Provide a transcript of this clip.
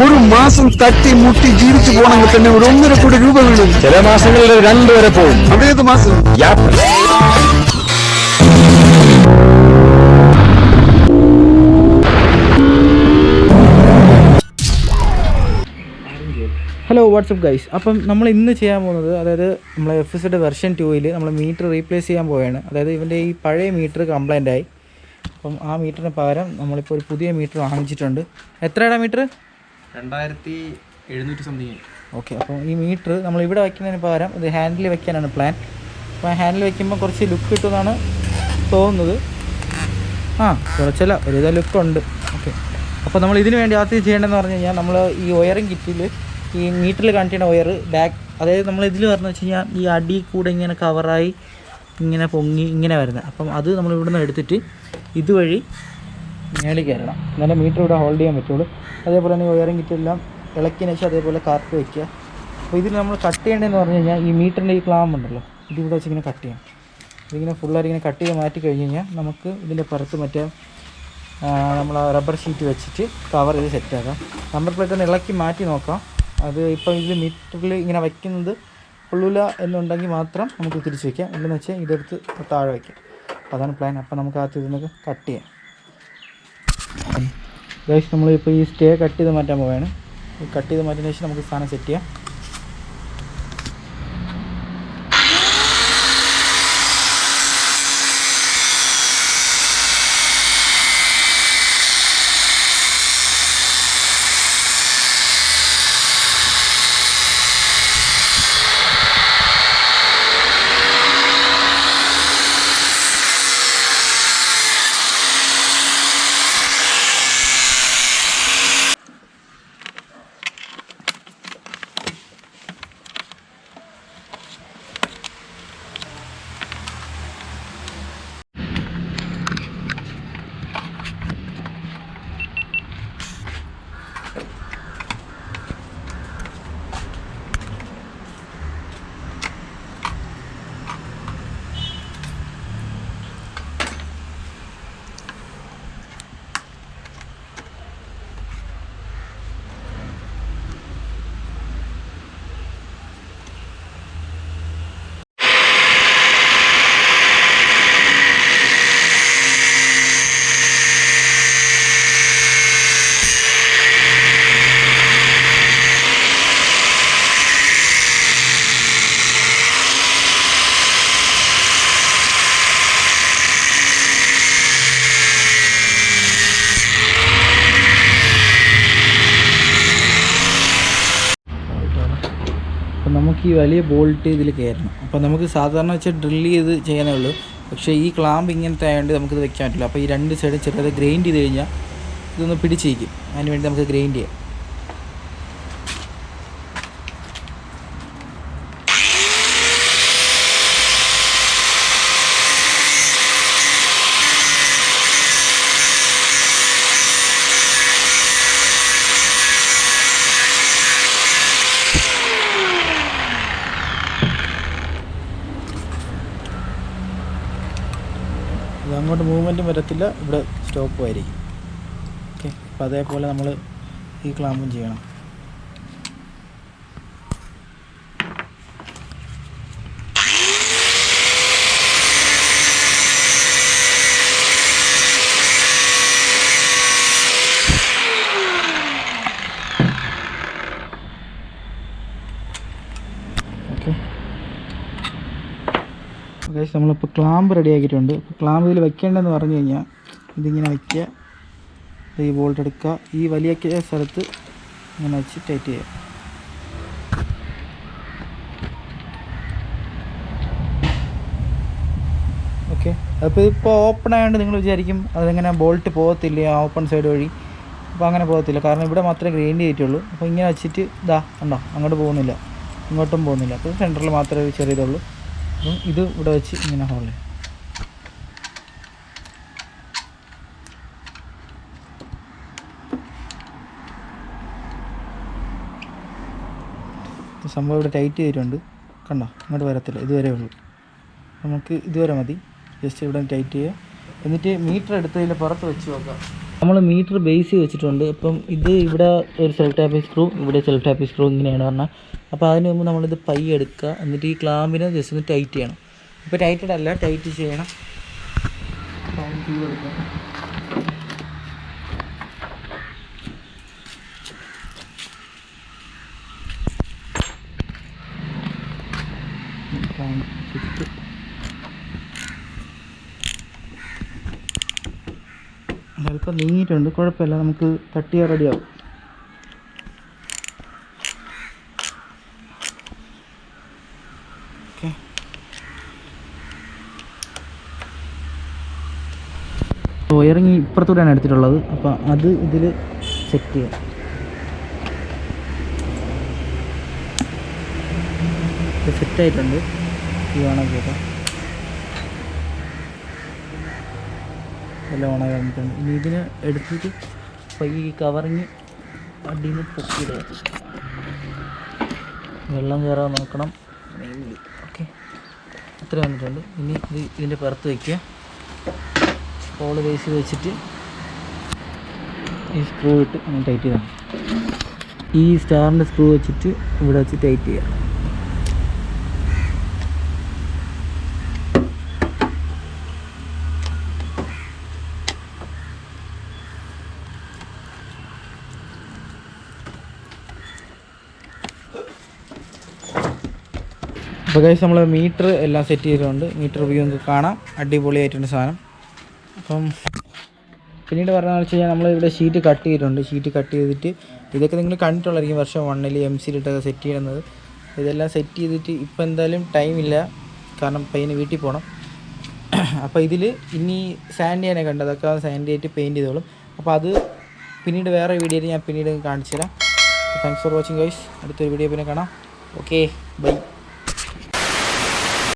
ഒരു മാസം തട്ടി മുട്ടി ജീവിച്ചു പോകണമെങ്കിൽ തന്നെ ഒരു 1.5 കോടി രൂപ വീഴും. ചില മാസങ്ങളിൽ 2 വരെ പോകും. അതേത് മാസം? Hello WhatsApp guys. അപ്പം നമ്മൾ ഇന്ന് ചെയ്യാൻ പോകുന്നത്, അതായത് നമ്മളെ FZ വെർഷൻ 2ൽ നമ്മൾ മീറ്റർ റീപ്ലേസ് ചെയ്യാൻ പോവുകയാണ്. അതായത് ഇവൻ്റെ ഈ പഴയ മീറ്റർ കംപ്ലൈൻ്റ് ആയി. അപ്പം ആ മീറ്ററിന് പകരം നമ്മളിപ്പോൾ ഒരു പുതിയ മീറ്റർ വാങ്ങിച്ചിട്ടുണ്ട്. എത്രയാണ് മീറ്റർ? 2700 സംതിങ്. ഓക്കെ. അപ്പം ഈ മീറ്റർ നമ്മൾ ഇവിടെ വയ്ക്കുന്നതിന് പകരം ഇത് ഹാൻഡിൽ വയ്ക്കാനാണ് പ്ലാൻ. അപ്പോൾ ഹാൻഡിൽ വയ്ക്കുമ്പോൾ കുറച്ച് ലുക്ക് കിട്ടുമെന്നാണ് തോന്നുന്നത്. കുറച്ചല്ല, ഒരുവിധ ലുക്കുണ്ട്. ഓക്കെ. അപ്പോൾ നമ്മൾ ഇതിന് വേണ്ടി ആദ്യം ചെയ്യേണ്ടതെന്ന് പറഞ്ഞു കഴിഞ്ഞാൽ, നമ്മൾ ഈ വയറിംഗ് കിറ്റിൽ ഈ മീറ്ററിൽ കാണിക്കുന്ന വയർ അതായത് നമ്മൾ ഇതിൽ പറഞ്ഞു വെച്ച് കഴിഞ്ഞാൽ ഈ അടി കൂടെ ഇങ്ങനെ കവറായി ഇങ്ങനെ പൊങ്ങി ഇങ്ങനെ വരുന്നത്. അപ്പം അത് നമ്മൾ ഇവിടെ നിന്ന് എടുത്തിട്ട് ഇതുവഴി മേളിൽ കയറണം, എന്നാലും മീറ്റർ ഇവിടെ ഹോൾഡ് ചെയ്യാൻ പറ്റുള്ളൂ. അതേപോലെ തന്നെ വയറിംഗ് കിറ്റെല്ലാം ഇളക്കിയതിന് ശേഷം അതേപോലെ കാർപ്പ് വയ്ക്കുക. അപ്പോൾ ഇതിൽ നമ്മൾ കട്ട് ചെയ്യേണ്ടതെന്ന് പറഞ്ഞു കഴിഞ്ഞാൽ, ഈ മീറ്ററിൻ്റെ ഈ ക്ലാമ്പ് ഉണ്ടല്ലോ, ഇതിവിടെ വെച്ച് ഇങ്ങനെ കട്ട് ചെയ്യാം. ഇതിങ്ങനെ ഫുള്ളായിട്ട് ഇങ്ങനെ കട്ട് ചെയ്ത് മാറ്റി കഴിഞ്ഞ് കഴിഞ്ഞാൽ നമുക്ക് ഇതിൻ്റെ പുറത്ത് മറ്റേ നമ്മൾ റബ്ബർ ഷീറ്റ് വെച്ചിട്ട് കവർ ചെയ്ത് സെറ്റാക്കാം. നമ്പർ പ്ലേറ്റ് ഒന്ന് ഇളക്കി മാറ്റി നോക്കാം. അത് ഇപ്പോൾ ഇത് മീറ്ററിൽ ഇങ്ങനെ വയ്ക്കുന്നത് കൊള്ളില്ല എന്നുണ്ടെങ്കിൽ മാത്രം നമുക്ക് തിരിച്ച് വയ്ക്കാം. എന്തെന്ന് വെച്ചാൽ ഇതെടുത്ത് താഴെ വയ്ക്കാം. അപ്പോൾ അതാണ് പ്ലാൻ. അപ്പോൾ നമുക്ക് ആദ്യം ഇതിനൊക്കെ കട്ട് ചെയ്യാം. ഗൈസ്, നമ്മളിപ്പോൾ ഈ സ്റ്റേ കട്ട് ചെയ്ത് മാറ്റാൻ പോവുകയാണ്. കട്ട് ചെയ്ത് മാറ്റിയതിന് ശേഷം നമുക്ക് സാധനം സെറ്റ് ചെയ്യാം. അപ്പം നമുക്ക് ഈ വലിയ ബോൾട്ട് ഇതിൽ കയറണം. അപ്പോൾ നമുക്ക് സാധാരണ വെച്ചാൽ ഡ്രില്ല് ചെയ്ത് ചെയ്യാനേ ഉള്ളൂ. പക്ഷേ ഈ ക്ലാമ്പ് ഇങ്ങനത്തെ ആയതുകൊണ്ട് നമുക്കിത് വെക്കാൻ പറ്റില്ല. അപ്പോൾ ഈ 2 സൈഡും ചെറുത് ഗ്രൈൻഡ് ചെയ്ത് കഴിഞ്ഞാൽ ഇതൊന്ന് പിടിച്ചിരിക്കും. അതിന് വേണ്ടി നമുക്ക് ഗ്രൈൻഡ് ചെയ്യാം. ഇത് അങ്ങോട്ട് മൂവ്മെൻറ്റും വരത്തില്ല, ഇവിടെ സ്റ്റോപ്പും ആയിരിക്കും. ഓക്കെ. അപ്പോൾ അതേപോലെ നമ്മൾ ഈ ക്ലാമ്പും ചെയ്യണം. ഓക്കെ ഗൈസ്, നമ്മളിപ്പോൾ ക്ലാമ്പ് റെഡി ആക്കിയിട്ടുണ്ട്. അപ്പോൾ ക്ലാമ്പ് ഇതിൽ വെക്കേണ്ടതെന്ന് പറഞ്ഞു കഴിഞ്ഞാൽ, ഇതിങ്ങനെ വയ്ക്കുക, ഈ ബോൾട്ട് എടുക്കുക, ഈ വലിയ സ്ഥലത്ത് ഇങ്ങനെ വെച്ച് ടൈറ്റ് ചെയ്യുക. ഓക്കെ. അപ്പോൾ ഇപ്പോൾ ഓപ്പൺ ആയതുകൊണ്ട് നിങ്ങൾ വിചാരിക്കും അതെങ്ങനെ ബോൾട്ട് പോകത്തില്ല ആ ഓപ്പൺ സൈഡ് വഴി. അപ്പോൾ അങ്ങനെ പോകത്തില്ല, കാരണം ഇവിടെ മാത്രമേ ഗ്രൈൻഡ് ചെയ്തിട്ടുള്ളൂ. അപ്പോൾ ഇങ്ങനെ വെച്ചിട്ട് ഉണ്ടോ, അങ്ങോട്ട് പോകുന്നില്ല, ഇങ്ങോട്ടും പോകുന്നില്ല. അപ്പോൾ സെൻറ്ററിൽ മാത്രമേ ചെറിയതുള്ളൂ. അപ്പം ഇത് ഇവിടെ വെച്ച് ഇങ്ങനെ ഹോൾഡ് ചെയ്യും. സംഭവം ഇവിടെ ടൈറ്റ് ചെയ്തിട്ടുണ്ട്, കണ്ടോ, ഇങ്ങോട്ട് വരത്തില്ല, ഇതുവരെ ഉള്ളൂ. നമുക്ക് ഇതുവരെ മതി. ജസ്റ്റ് ഇവിടെ ടൈറ്റ് ചെയ്യുക, എന്നിട്ട് മീറ്റർ എടുത്തതിൽ പുറത്ത് വെച്ച് നോക്കാം. നമ്മൾ മീറ്റർ ബേസ് വെച്ചിട്ടുണ്ട്. അപ്പം ഇത് ഇവിടെ ഒരു സെൽഫ് ടാപ്പിംഗ് സ്ക്രൂ, ഇവിടെ സെൽഫ് ടാപ്പിംഗ് സ്ക്രൂ ഇങ്ങനെയാണ് പറഞ്ഞാൽ. അപ്പോൾ അതിന് മുമ്പ് നമ്മളിത് പയ്യെ എടുക്കുക. എന്നിട്ട് ഈ ക്ലാമ്പിനെ ജസ്റ്റ് ഒന്ന് ടൈറ്റ് ചെയ്യണം. ഇപ്പോൾ ടൈറ്റഡ് അല്ല, ടൈറ്റ് ചെയ്യണം. ചിലപ്പോൾ നീങ്ങിയിട്ടുണ്ട്, കുഴപ്പമില്ല, നമുക്ക് തട്ടിയാൽ റെഡിയാവും. ഓക്കെ, വയറിങ് ഇപ്പുറത്തൂടെയാണ് എടുത്തിട്ടുള്ളത്. അപ്പോൾ അത് ഇതിൽ സെറ്റ് ചെയ്യാം. സെറ്റായിട്ടുണ്ട്. ഈ വേണം കേട്ടോ, എല്ലാം ഓണായി വന്നിട്ടുണ്ട്. ഇനി ഇതിന് എടുത്തിട്ട് പയ്യെ ഈ കവറിങ് അടിയിൽ നിന്ന് പൊക്കിയിടുക. വെള്ളം കയറാൻ നോക്കണം മെയിൻലി. ഓക്കെ, അത്ര വന്നിട്ടുണ്ട്. ഇനി ഇത് ഇതിൻ്റെ പുറത്ത് വയ്ക്കുക. ഹോള് ബേസ് ചെയ്ത് വെച്ചിട്ട് ഈ സ്ക്രൂ ഇട്ട് അങ്ങനെ ടൈറ്റ് ചെയ്യണം. ഈ സ്റ്റാറിൻ്റെ സ്ക്രൂ വെച്ചിട്ട് ഇവിടെ വെച്ച് ടൈറ്റ് ചെയ്യുക. അപ്പോൾ ഗൈസ് നമ്മൾ മീറ്റർ എല്ലാം സെറ്റ് ചെയ്തിട്ടുണ്ട്. മീറ്റർ വ്യൂ നമുക്ക് കാണാം. അടിപൊളിയായിട്ടുണ്ട് സാധനം. അപ്പം പിന്നീട് പറഞ്ഞതെന്ന് വെച്ച് കഴിഞ്ഞാൽ നമ്മളിവിടെ ഷീറ്റ് കട്ട് ചെയ്തിട്ടുണ്ട്. ഷീറ്റ് കട്ട് ചെയ്തിട്ട് ഇതൊക്കെ നിങ്ങൾ കണ്ടിട്ടുള്ളതായിരിക്കും വർഷം 1 MC-ലിട്ടൊക്കെ സെറ്റ് ചെയ്യുന്നത്. ഇതെല്ലാം സെറ്റ് ചെയ്തിട്ട് ഇപ്പോൾ എന്തായാലും ടൈമില്ല, കാരണം പയ്യന് വീട്ടിൽ പോകണം. അപ്പോൾ ഇതിൽ ഇനി സാൻഡ് ചെയ്യാനൊക്കെ കണ്ടത്, അതൊക്കെ സാൻഡ് ചെയ്തിട്ട് പെയിൻറ്റ് ചെയ്തോളും. അപ്പോൾ അത് പിന്നീട് വേറെ വീഡിയോയിൽ ഞാൻ പിന്നീട് കാണിച്ചു തരാം. Thanks for watching guys. അടുത്തൊരു വീഡിയോ പിന്നെ കാണാം. Okay, by.